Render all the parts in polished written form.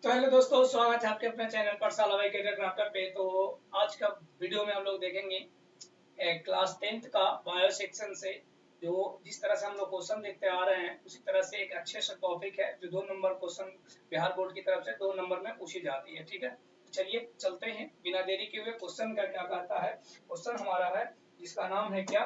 तो हेलो दोस्तों, स्वागत है आपके अपने चैनल पर साला भाई कैरियर क्राफ्टर पे। तो आज का वीडियो में हम लोग देखेंगे क्लास 10th का बायो सेक्शन से जो जिस तरह से हम लोग क्वेश्चन देखते आ रहे हैं उसी तरह से एक अच्छे सा टॉपिक है जो 2 नंबर क्वेश्चन बिहार बोर्ड की तरफ से 2 नंबर में पूछी जाती है। ठीक है, तो चलिए चलते हैं बिना देरी के हुए। क्वेश्चन का क्या कहता है? क्वेश्चन हमारा है जिसका नाम है क्या,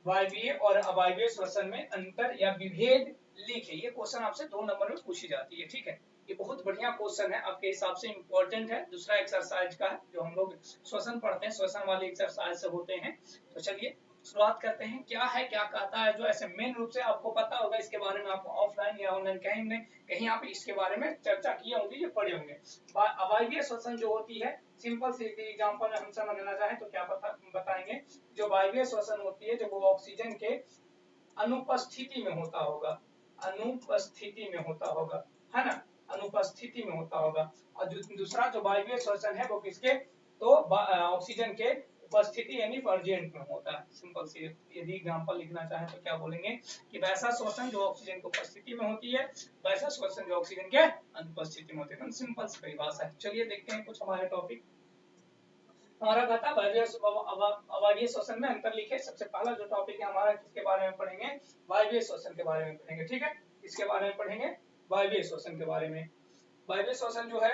वायवीय और अवायवीय श्वसन में अंतर या विभेद लिखे। ये क्वेश्चन आपसे 2 नंबर में पूछी जाती है। ठीक है, ये बहुत बढ़िया क्वेश्चन है, आपके हिसाब से इम्पोर्टेंट है। दूसरा एक्सरसाइज का है जो हम लोग श्वसन पढ़ते हैं, श्वसन वाले एक्सरसाइज से होते हैं। तो चलिए शुरुआत करते हैं। क्या है, क्या कहता है, जो ऐसे मेन रूप से आपको पता होगा इसके बारे में, आपको ऑफलाइन या ऑनलाइन कहीं नहीं कहीं आप इसके बारे में चर्चा किए होंगे, ये पढ़े होंगे। अवायवीय श्वसन जो होती है, सिंपल सी एग्जांपल हम समझना चाहें तो क्या बताएंगे। जो वायवीय श्वसन होती है, जो वो ऑक्सीजन के अनुपस्थिति में होता होगा, अनुपस्थिति में होता होगा, है ना, अनुपस्थिति में होता होगा। और दूसरा जो वायवीय श्वसन है वो किसके, तो ऑक्सीजन के उपस्थिति यानी प्रेजेंट में होता है। सिंपल सी यदि एग्जांपल लिखना चाहें तो क्या बोलेंगे कि वैसा श्वसन जो ऑक्सीजन की उपस्थिति में होती है, वैसा श्वसन जो ऑक्सीजन के अनुपस्थिति में होती है। सिंपल सी परिभाषा है। चलिए देखते हैं कुछ हमारे टॉपिक। हमारा कहता वायवीय श्वसन में अंतर लिखे। सबसे पहला जो टॉपिक है हमारा, किसके बारे में पढ़ेंगे, वायवीय श्वसन के बारे में पढ़ेंगे। ठीक है, इसके बारे में पढ़ेंगे, वायवीय श्वसन के बारे में। वायवीय श्वसन जो है,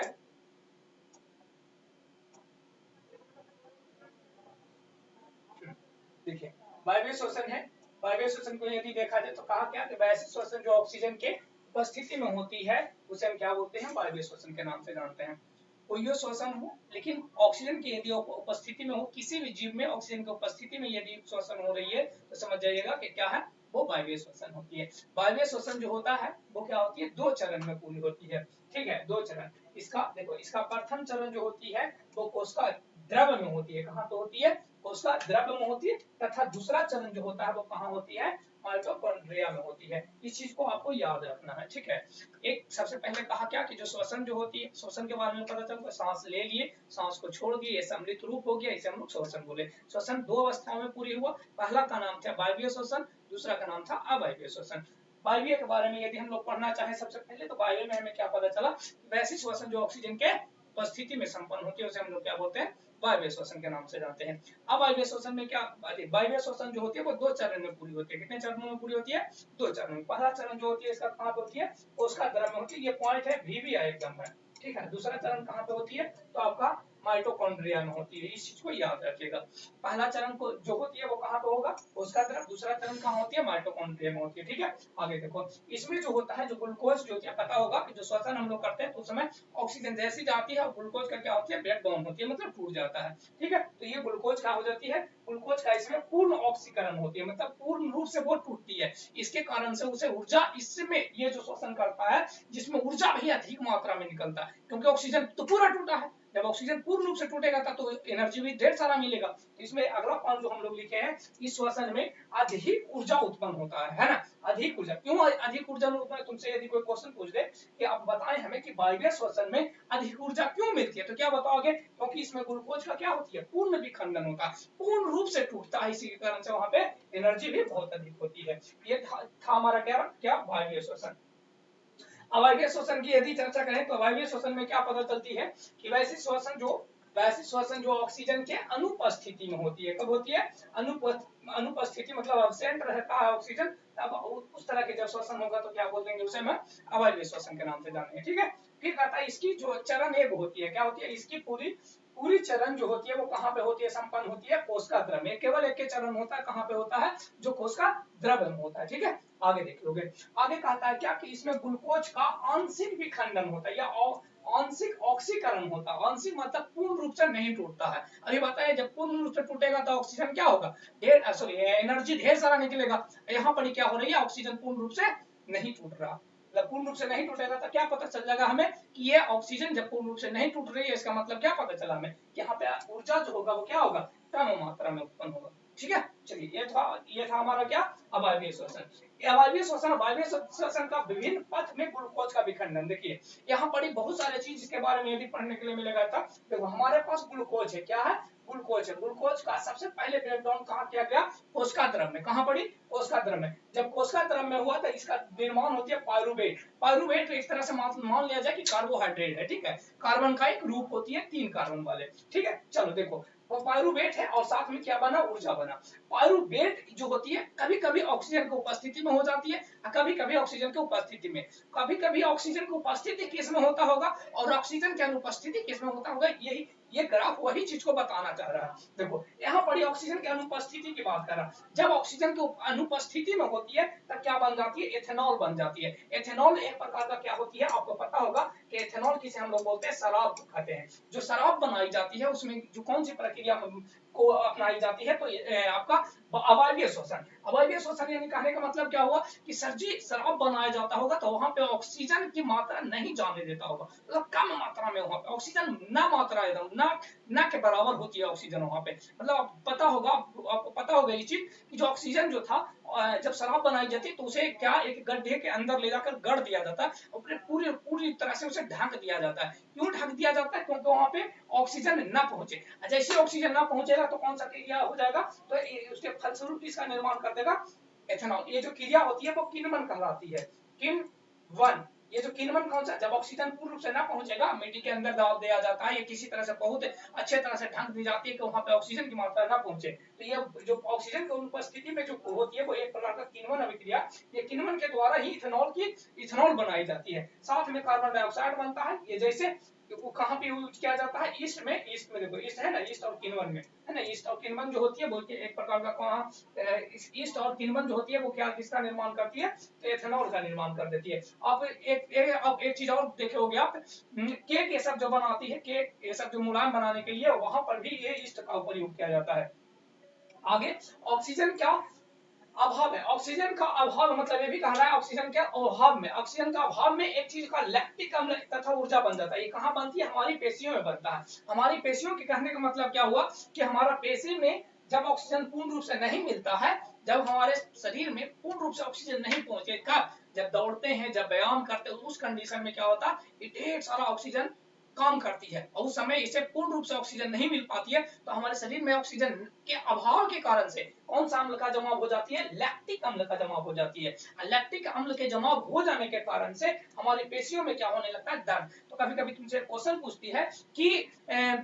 देखिए वायवीय श्वसन है। वायवीय श्वसन को यदि देखा जाए तो कहा क्या कि वैसे श्वसन जो ऑक्सीजन के उपस्थिति में होती है उसे हम क्या बोलते हैं, वायवीय श्वसन के नाम से जानते हैं। कोई श्वसन हो लेकिन ऑक्सीजन की यदि उपस्थिति में हो, किसी भी जीव में ऑक्सीजन की उपस्थिति में यदि श्वसन हो रही है तो समझ जाइएगा कि क्या है, वो वायवीय श्वसन होती है। वायवीय श्वसन जो होता है वो क्या होती है, 2 चरण में पूरी होती है। ठीक है, 2 चरण। इसका देखो, इसका प्रथम चरण जो होती है वो कोशिका द्रव में होती है। कहाँ पे होती है, कोशिका द्रव में होती है। तथा दूसरा चरण जो होता है वो कहाँ होती है, माइटोकॉन्ड्रिया में होती है। इस चीज को आपको याद रखना है। ठीक है, एक सबसे पहले कहा क्या कि जो श्वसन जो होती है, श्वसन के बारे में पता चलता है, सांस ले लिए, सांस को छोड़ दिए, ये सम्मिलित रूप हो गया, इसे हम लोग श्वसन बोले। श्वसन 2 अवस्थाओं में पूरी हुआ। पहला का नाम था वायवीय श्वसन, दूसरा का नाम था अवायवीय श्वसन। वायवीय के बारे में यदि हम लोग पढ़ना चाहें सबसे पहले, तो वायवीय में हमें क्या पता चला, वैसे श्वसन जो ऑक्सीजन के उपस्थिति में संपन्न होती है उसे हम लोग क्या बोलते हैं, वायवीय श्वसन के नाम से जानते हैं। अब वायवीय श्वसन में क्या, वायवीय श्वसन जो होती है वो 2 चरण में पूरी होती है। कितने चरणों में पूरी होती है, 2 चरण में। पहला चरण जो होती है इसका कहाँ पे होती है, उसका द्रव में होती है। ये पॉइंट है, भी है एकदम है। ठीक है, दूसरा चरण कहाँ पे होती है, तो आपका माइटोकॉन्ड्रिया में होती है। इस चीज को याद रखिएगा। पहला चरण को जो होती है वो कहाँ पे होगा, उसका द्रव। दूसरा चरण कहाँ होती है, माइटोकॉन्ड्रिया में होती है। ठीक है, आगे देखो, इसमें जो होता है, जो ग्लूकोज जो क्या पता होगा कि जो श्वसन हम लोग करते हैं तो उस समय ऑक्सीजन जैसी जाती है और ग्लूकोज का क्या होती है, ब्रेक डाउन होती है, मतलब टूट जाता है। ठीक है, तो ये ग्लूकोज क्या हो जाती है, ग्लूकोज का इसमें पूर्ण ऑक्सीकरण होती है, मतलब पूर्ण रूप से वो टूटती है। इसके कारण से उसे ऊर्जा, इसमें ये जो श्वसन करता है जिसमें ऊर्जा भी अधिक मात्रा में निकलता है, क्योंकि ऑक्सीजन तो पूरा टूटा है। जब ऑक्सीजन पूर्ण रूप से टूटेगा तब तो एनर्जी भी ढेर सारा मिलेगा। इसमें अगला पॉइंट जो हम लोग लिखे हैं, इस श्वसन में अधिक ऊर्जा उत्पन्न होता है ना। अधिक ऊर्जा क्यों, अधिक ऊर्जा उत्पन्न, तुमसे यदि कोई क्वेश्चन पूछ दे कि आप बताएं हमें कि वायवीय श्वसन में अधिक ऊर्जा क्यों मिलती है, तो क्या बताओगे, क्योंकि इसमें ग्लूकोज का क्या होती है, पूर्ण विखंडन होता है, पूर्ण रूप से टूटता है, इसी के कारण से वहां पे एनर्जी भी बहुत अधिक होती है। ये था हमारा क्या वायवीय श्वसन। अवायवीय श्वसन की यदि चर्चा करें तो अवायवीय श्वसन में क्या पता चलती है कि वैसी श्वसन जो ऑक्सीजन के अनुपस्थिति में होती है। कब होती है, अनुपस्थिति मतलब एब्सेंट रहता है ऑक्सीजन, तब उस तरह के जब श्वसन होगा तो क्या बोल देंगे, उसे हम अवायवीय श्वसन के नाम से जानेंगे। ठीक है, फिर कहता है इसकी जो चरण एक होती है, क्या होती है, इसकी पूरी पूरी चरण जो होती है वो कहाँ पे होती है, संपन्न होती है कोशिका द्रव में। केवल एक के चरण होता है, कहाँ पे होता है, जो कोशिका द्रव में होता है। ठीक है, आगे देख लोगे। आगे कहता है क्या कि इसमें ग्लूकोज का आंशिक विखंडन होता है या आंशिक ऑक्सीकरण होता है। आंशिक मतलब पूर्ण रूप से नहीं टूटता है। अभी बताया, जब पूर्ण रूप से टूटेगा तो ऑक्सीजन क्या होगा, एनर्जी ढेर सारा निकलेगा। यहाँ पर क्या हो रही है, ऑक्सीजन पूर्ण रूप से नहीं टूट रहा। पूर्ण रूप से नहीं टूटेगा तो क्या पता चल जाएगा हमें कि ये ऑक्सीजन जब पूर्ण रूप से नहीं टूट रही है, इसका मतलब क्या पता चला हमें कि यहाँ पे ऊर्जा जो होगा वो क्या होगा, कम मात्रा में उत्पन्न होगा। ठीक है, चलिए ये था हमारा क्या, अवायवीय श्वसन। अवायवीय श्वसन का विभिन्न पथ में ग्लूकोज का विखंडन। देखिए यहाँ पढ़ी बहुत सारे चीज इसके बारे में यदि पढ़ने के लिए मिलेगा था। देखो हमारे पास ग्लूकोज है, क्या है, ग्लूकोज है। ग्लूकोज का सबसे पहले ब्रेकडाउन कहाँ किया गया, कोशिका द्रव में। कहाँ पड़ी, कोशिका द्रव में। जब कोशिका द्रव में हुआ तो इसका निर्माण होती है पायरुवेट। पायरुवेट एक तरह से मान लिया जाए कि कार्बोहाइड्रेट है, ठीक है, कार्बन का एक रूप होती है 3 कार्बन वाले, ठीक है। चलो देखो वो पायरुवेट है और साथ में क्या बना, ऊर्जा बना। पायरुवेट जो होती है कभी कभी ऑक्सीजन की उपस्थिति में हो जाती है, कभी कभी ऑक्सीजन की उपस्थिति में, कभी कभी ऑक्सीजन की उपस्थिति किसमें होता होगा और ऑक्सीजन की अनुपस्थिति किसमें होता होगा, यही ये ग्राफ वही चीज को बताना चाह रहा है। देखो यहाँ पर ऑक्सीजन की अनुपस्थिति की बात कर रहा है। जब ऑक्सीजन की अनुपस्थिति में होती है तब क्या बन जाती है, एथेनॉल बन जाती है। एथेनॉल एक प्रकार का क्या होती है, आपको पता होगा कि एथेनॉल किसे हम लोग बोलते हैं, शराब कहते हैं। जो शराब बनाई जाती है उसमें जो कौन सी प्रक्रिया को अपनाई जाती है, तो आपका अवायवीय श्वसन। अवायवीय श्वसन यानी कहने का मतलब क्या हुआ कि सर जी शराब बनाया जाता होगा तो वहां पे ऑक्सीजन की मात्रा नहीं जाने देता होगा, मतलब कम मात्रा में वहां पे ऑक्सीजन ना मात्रा एकदम ना के बराबर होती है ऑक्सीजन वहां पे। मतलब पता होगा आपको पता होगा ये चीज कि जो ऑक्सीजन जो था जब शराब बनाई जाती है तो उसे क्या एक गड्ढे के अंदर ले जाकर गड़ दिया जाता है और पूरी पूरी तरह से उसे ढक दिया जाता है। क्यों ढक दिया जाता है, क्योंकि वहां पे ऑक्सीजन ना पहुंचे। जैसे ऑक्सीजन ना पहुंचेगा तो कौन सा क्रिया हो जाएगा, तो उसके फलस्वरूप इसका निर्माण कर देगा एथेनॉल। ये जो क्रिया होती है वो किण्वन कहलाती है, किण्वन। ये जो किण्वन कौन सा, जब ऑक्सीजन पूर्ण रूप से ना पहुंचेगा, मिट्टी के अंदर डाल दिया जाता है, ये किसी तरह से बहुत अच्छे तरह से ढक दी जाती है कि वहां पे ऑक्सीजन की मात्रा ना पहुंचे, तो ये जो ऑक्सीजन की उपस्थिति में जो होती है वो एक प्रकार का किण्वन अभिक्रिया। ये किण्वन के द्वारा ही इथेनॉल बनाई जाती है। साथ में कार्बन डाइऑक्साइड बनता है। ये जैसे वो कहाँ पे यूज किया जाता है, ईस्ट में देखो ईस्ट है ना, ईस्ट और किण्वन में है ना। ईस्ट और किण्वन जो होती है बोलते एक प्रकार का ईस्ट और किण्वन जो होती है वो क्या किसका निर्माण करती है, तो एथेनॉल का निर्माण कर देती है। अब एक चीज और देखे होगे आप, केक ये सब जो बनाती है, केक ये सब जो मुलायम बनाने के लिए वहां पर भी ये ईस्ट का प्रयोग किया जाता है। आगे ऑक्सीजन क्या अभाव है, ऑक्सीजन का अभाव मतलब ये भी कह रहा है ऑक्सीजन के अभाव में, ऑक्सीजन का अभाव में एक चीज का लैक्टिक अम्ल तथा ऊर्जा बन जाता है। ये कहाँ बनती है, हमारी पेशियों में बनता है। हमारी पेशियों के कहने का मतलब क्या हुआ कि हमारा पेशी में जब ऑक्सीजन पूर्ण रूप से नहीं मिलता है, जब हमारे शरीर में पूर्ण रूप से ऑक्सीजन नहीं पहुंचे, कब, जब दौड़ते हैं, जब व्यायाम करते हैं, उस कंडीशन में क्या होता है, ढेर सारा ऑक्सीजन काम करती है और उस समय इसे पूर्ण रूप से ऑक्सीजन नहीं मिल पाती है, तो हमारे शरीर में ऑक्सीजन के अभाव के कारण से कौन सा अम्ल का जमाव हो जाती है, लैक्टिक अम्ल का जमाव हो जाती है। लैक्टिक अम्ल के जमाव हो जाने के कारण से हमारी पेशियों में क्या होने लगता है, दर्द। तो कभी कभी तुमसे क्वेश्चन पूछती है कि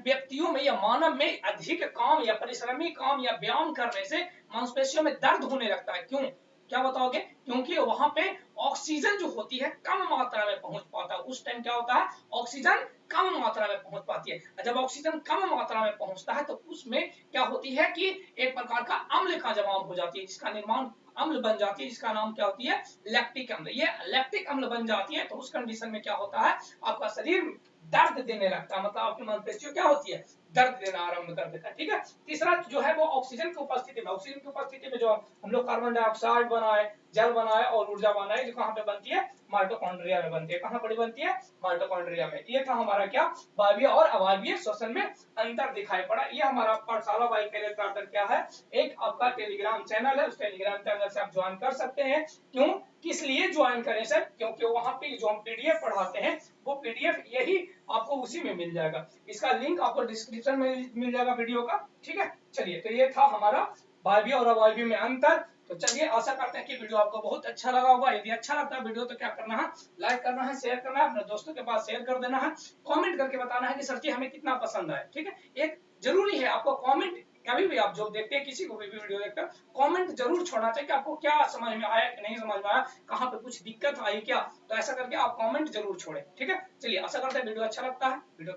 व्यक्तियों में या मानव में अधिक काम या परिश्रमी काम या व्यायाम करने से मांसपेशियों में दर्द होने लगता है, क्यों, क्या बताओगे, क्योंकि वहां पे ऑक्सीजन जो होती है कम मात्रा में पहुंच पाता है। उस टाइम क्या होता है, ऑक्सीजन कम मात्रा में पहुंच पाती है। जब ऑक्सीजन कम मात्रा में पहुंचता है तो उसमें क्या होती है कि एक प्रकार का अम्ल का जमाव हो जाती है, जिसका निर्माण अम्ल बन जाती है, जिसका नाम क्या होती है, लैक्टिक अम्ल। ये लैक्टिक अम्ल बन जाती है तो उस कंडीशन में क्या होता है, आपका शरीर दर्द देने लगता है, मतलब आपकी मांसपेशियों क्या होती है, दर्द देना आरंभ कर देता है। ठीक है, तीसरा जो है वो ऑक्सीजन की उपस्थिति में, ऑक्सीजन की उपस्थिति में जो हम लोग कार्बन डाइऑक्साइड बनाए, जल बनाए और ऊर्जा बनाए, जो कहाँ पे बनती है, माइटोकॉन्ड्रिया में बनती है। कहाँ पर बनती है, माइटोकॉन्ड्रिया में। ये था हमारा क्या, वायवीय और अवायवीय श्वसन में अंतर दिखाई पड़ा। ये हमारा पाठशाला बाई कैरियर कार्टर क्या है, एक आपका टेलीग्राम चैनल है, उस टेलीग्राम चैनल से आप ज्वाइन कर सकते हैं। क्यों, किस लिए ज्वाइन करें सर, क्योंकि वहां पे जो हम पीडीएफ पढ़ाते हैं वो पीडीएफ यही आपको उसी में मिल जाएगा। इसका लिंक आपको डिस्क्रिप्शन में मिल जाएगा वीडियो का। ठीक है, चलिए तो ये था हमारा वायवीय और अवायवीय में अंतर। तो चलिए आशा करते हैं कि वीडियो आपको बहुत अच्छा लगा होगा। यदि अच्छा लगता है वीडियो तो क्या करना है, लाइक करना है, शेयर करना है, अपने दोस्तों के पास शेयर कर देना है, कमेंट करके बताना है कि सर जी हमें कितना पसंद आया। ठीक है, एक जरूरी है आपको कमेंट, कभी भी आप जो देखते हैं किसी को भी वीडियो देखकर कमेंट जरूर छोड़ना चाहिए कि आपको क्या समझ में आया कि नहीं समझ में आया, कहाँ पे कुछ दिक्कत आई क्या, तो ऐसा करके आप कमेंट जरूर छोड़ें। ठीक है, चलिए आशा करते हैं वीडियो अच्छा लगता है, वीडियो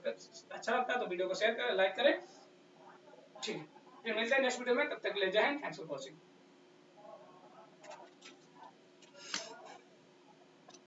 अच्छा लगता है तो वीडियो को शेयर करें, लाइक करें। ठीक है, फिर मिलते हैं नेक्स्ट वीडियो में, तब तक के लिए जय हिंद, थैंक्स फॉर वॉचिंग।